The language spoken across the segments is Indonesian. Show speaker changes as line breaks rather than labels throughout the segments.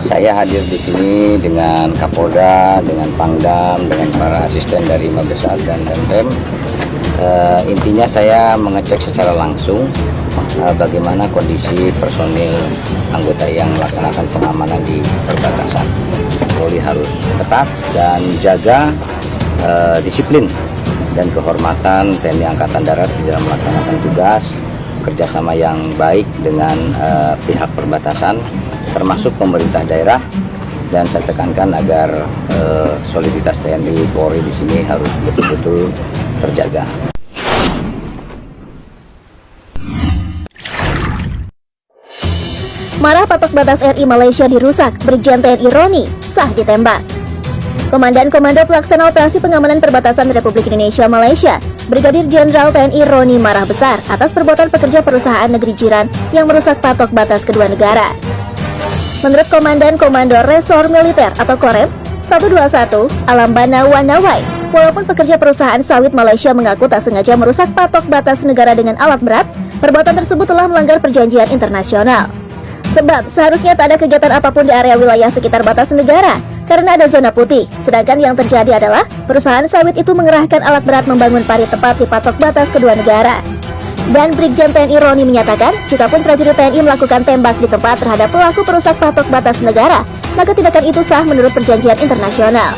Saya hadir di sini dengan Kapolda, dengan Pangdam, dengan para asisten dari Mabesat dan Danrem. Intinya saya mengecek secara langsung bagaimana kondisi personil anggota yang melaksanakan pengamanan di perbatasan. Polri harus ketat dan jaga disiplin dan kehormatan TNI Angkatan Darat di dalam melaksanakan tugas, kerjasama yang baik dengan pihak perbatasan, termasuk pemerintah daerah, dan saya tekankan agar soliditas TNI Polri di sini harus betul-betul terjaga.
Marah patok batas RI Malaysia dirusak, Brigjen TNI Roni sah ditembak. Komandan Komando Pelaksana Operasi Pengamanan Perbatasan Republik Indonesia Malaysia, Brigadir Jenderal TNI Roni marah besar atas perbuatan pekerja perusahaan negeri jiran yang merusak patok batas kedua negara. Menurut Komandan Komando Resor Militer atau Korem 121 Alambana Wanawai, walaupun pekerja perusahaan sawit Malaysia mengaku tak sengaja merusak patok batas negara dengan alat berat, perbuatan tersebut telah melanggar perjanjian internasional. Sebab seharusnya tak ada kegiatan apapun di area wilayah sekitar batas negara karena ada zona putih, sedangkan yang terjadi adalah perusahaan sawit itu mengerahkan alat berat membangun parit tepat di patok batas kedua negara. Dan Brigjen TNI Roni menyatakan, jikapun prajurit TNI melakukan tembak di tempat terhadap pelaku perusak patok batas negara, maka tindakan itu sah menurut perjanjian internasional.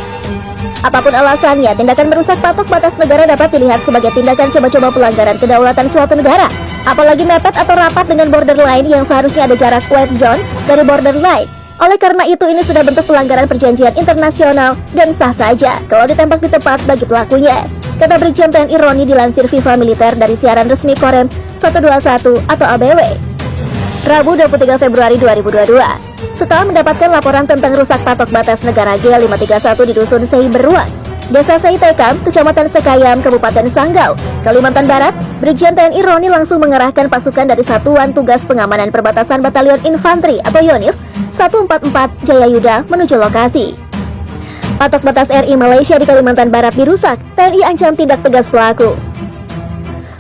Apapun alasannya, tindakan merusak patok batas negara dapat dilihat sebagai tindakan coba-coba pelanggaran kedaulatan suatu negara, apalagi mepet atau rapat dengan borderline yang seharusnya ada jarak white zone dari borderline. Oleh karena itu, ini sudah bentuk pelanggaran perjanjian internasional dan sah saja kalau ditembak di tempat bagi pelakunya, kata Brigjen TNI Roni dilansir Viva Militer dari siaran resmi Korem 121 atau ABW. Rabu 23 Februari 2022, setelah mendapatkan laporan tentang rusak patok batas negara G531 di Dusun Sei Beruang, Desa Sei Tekam, Kecamatan Sekayam, Kabupaten Sanggau, Kalimantan Barat, Brigjen TNI Roni langsung mengerahkan pasukan dari Satuan Tugas Pengamanan Perbatasan Batalion Infanteri atau YONIF 144 Jayayuda menuju lokasi. Patok batas RI Malaysia di Kalimantan Barat dirusak, TNI ancam tindak tegas pelaku.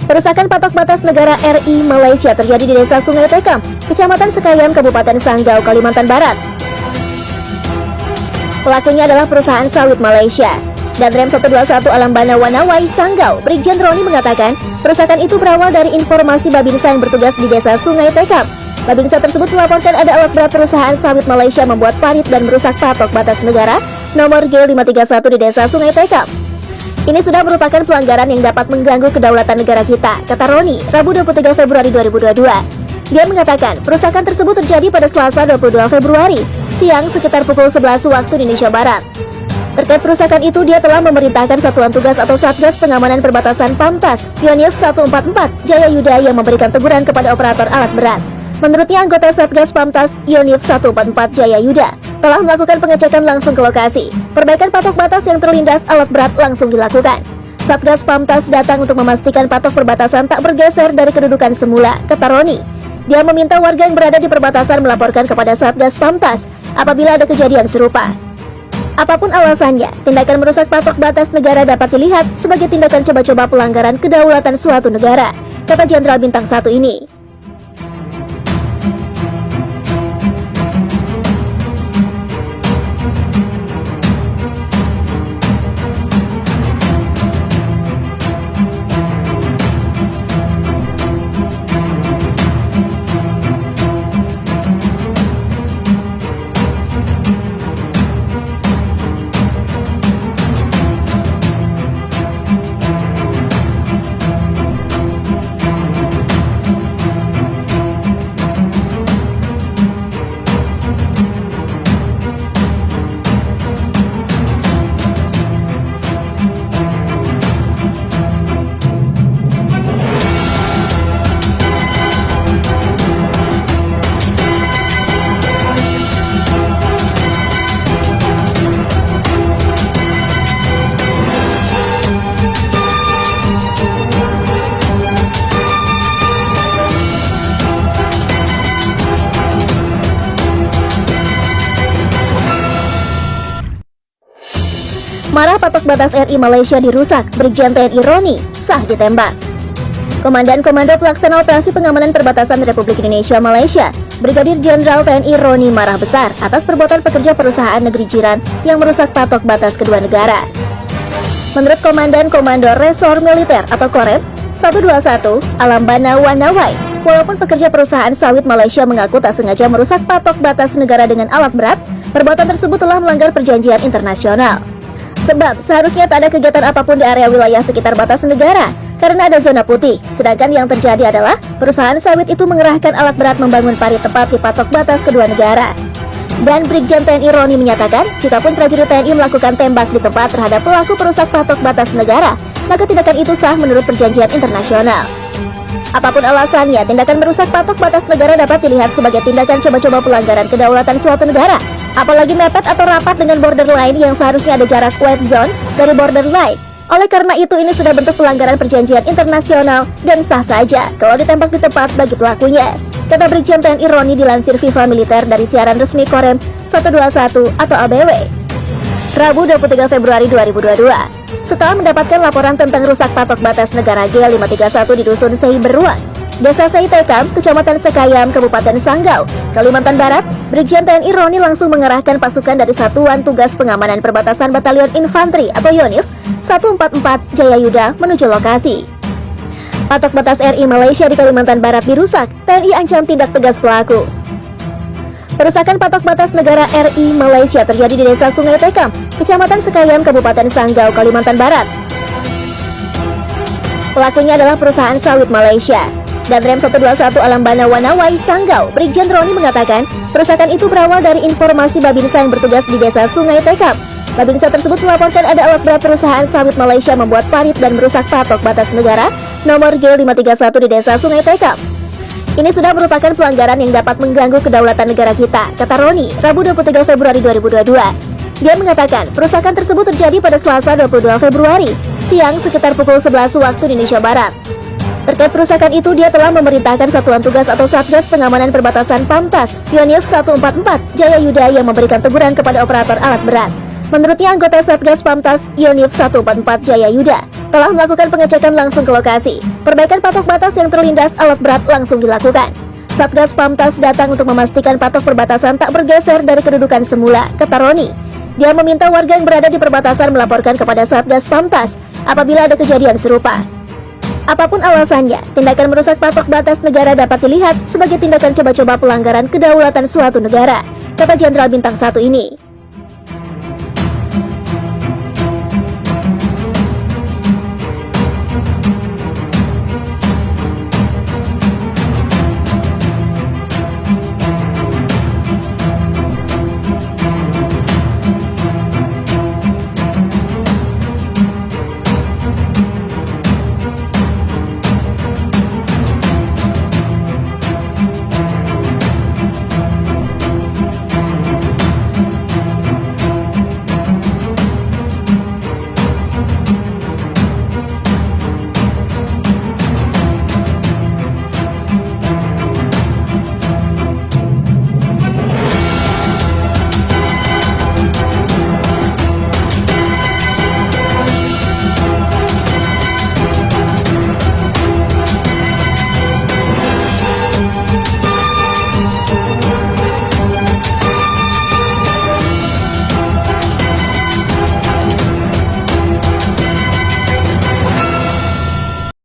Perusakan patok batas negara RI Malaysia terjadi di Desa Sungai Tekam, Kecamatan Sekayam, Kabupaten Sanggau, Kalimantan Barat. Pelakunya adalah perusahaan sawit Malaysia. Danrem 121 Alambana Wanawai, Sanggau, Brigjen Roni mengatakan, perusakan itu berawal dari informasi Babinsa yang bertugas di Desa Sungai Tekam. Babinsa tersebut melaporkan ada alat berat perusahaan sawit Malaysia membuat parit dan merusak patok batas negara nomor G531 di Desa Sungai Tekam. Ini sudah merupakan pelanggaran yang dapat mengganggu kedaulatan negara kita, kata Roni, Rabu 23 Februari 2022. Dia mengatakan, perusakan tersebut terjadi pada Selasa 22 Februari, siang sekitar pukul 11 waktu Indonesia Barat. Terkait perusakan itu, dia telah memerintahkan Satuan Tugas atau Satgas Pengamanan Perbatasan PAMTAS, YONIF 144 Jayayuda yang memberikan teguran kepada operator alat berat. Menurutnya, anggota Satgas PAMTAS YONIF 144 Jayayuda telah melakukan pengecekan langsung ke lokasi. Perbaikan patok batas yang terlindas alat berat langsung dilakukan. Satgas PAMTAS datang untuk memastikan patok perbatasan tak bergeser dari kedudukan semula, kata Roni. Dia meminta warga yang berada di perbatasan melaporkan kepada Satgas PAMTAS apabila ada kejadian serupa. Apapun alasannya, tindakan merusak patok batas negara dapat dilihat sebagai tindakan coba-coba pelanggaran kedaulatan suatu negara, kata Jenderal Bintang 1 ini. Marah patok batas RI Malaysia dirusak, Brigjen TNI Roni sah ditembak. Komandan Komando Pelaksana Operasi Pengamanan Perbatasan Republik Indonesia Malaysia, Brigadir Jenderal TNI Roni marah besar atas perbuatan pekerja perusahaan negeri jiran yang merusak patok batas kedua negara. Menurut Komandan Komando Resor Militer atau Korem 121 Alambana Wanawai, walaupun pekerja perusahaan sawit Malaysia mengaku tak sengaja merusak patok batas negara dengan alat berat, perbuatan tersebut telah melanggar perjanjian internasional. Sebab seharusnya tak ada kegiatan apapun di area wilayah sekitar batas negara, karena ada zona putih. Sedangkan yang terjadi adalah perusahaan sawit itu mengerahkan alat berat membangun parit tepat di patok batas kedua negara. Dan Brigjen TNI Roni menyatakan, jikapun prajurit TNI melakukan tembak di tempat terhadap pelaku perusak patok batas negara, maka tindakan itu sah menurut perjanjian internasional. Apapun alasannya, tindakan merusak patok batas negara dapat dilihat sebagai tindakan coba-coba pelanggaran kedaulatan suatu negara, apalagi mepet atau rapat dengan borderline yang seharusnya ada jarak white zone dari borderline. Oleh karena itu, ini sudah bentuk pelanggaran perjanjian internasional dan sah saja kalau ditembak di tempat bagi pelakunya, kata Brigjen TNI Roni dilansir Viva Militer dari siaran resmi Korem 121 atau ABW. Rabu 23 Februari 2022, setelah mendapatkan laporan tentang rusak patok batas negara G531 di Dusun Sei Beruang, Desa Sei Tekam, Kecamatan Sekayam, Kabupaten Sanggau, Kalimantan Barat, Brigjen TNI Roni langsung mengerahkan pasukan dari Satuan Tugas Pengamanan Perbatasan Batalion Infanteri atau YONIF 144 Jayayuda menuju lokasi. Patok batas RI Malaysia di Kalimantan Barat dirusak, TNI ancam tindak tegas pelaku. Perusakan patok batas negara RI Malaysia terjadi di Desa Sungai Tekam, Kecamatan Sekayam, Kabupaten Sanggau, Kalimantan Barat. Pelakunya adalah perusahaan sawit Malaysia. Dan Rem 121 Alambana Wanawai, Sanggau, Brigjen Roni mengatakan, perusakan itu berawal dari informasi Babinsa yang bertugas di Desa Sungai Tekam. Babinsa tersebut melaporkan ada alat berat perusahaan sawit Malaysia membuat parit dan merusak patok batas negara nomor G531 di Desa Sungai Tekam. Ini sudah merupakan pelanggaran yang dapat mengganggu kedaulatan negara kita, kata Roni, Rabu 23 Februari 2022. Dia mengatakan, perusakan tersebut terjadi pada Selasa 22 Februari, siang sekitar pukul 11 waktu Indonesia Barat. Terkait perusakan itu, dia telah memerintahkan Satuan Tugas atau Satgas Pengamanan Perbatasan PAMTAS, YONIF 144 Jayayuda yang memberikan teguran kepada operator alat berat. Menurutnya, anggota Satgas PAMTAS YONIF 144 Jayayuda telah melakukan pengecekan langsung ke lokasi. Perbaikan patok batas yang terlindas alat berat langsung dilakukan. Satgas PAMTAS datang untuk memastikan patok perbatasan tak bergeser dari kedudukan semula, kata Roni. Dia meminta warga yang berada di perbatasan melaporkan kepada Satgas PAMTAS apabila ada kejadian serupa. Apapun alasannya, tindakan merusak patok batas negara dapat dilihat sebagai tindakan coba-coba pelanggaran kedaulatan suatu negara, kata Jenderal Bintang 1 ini.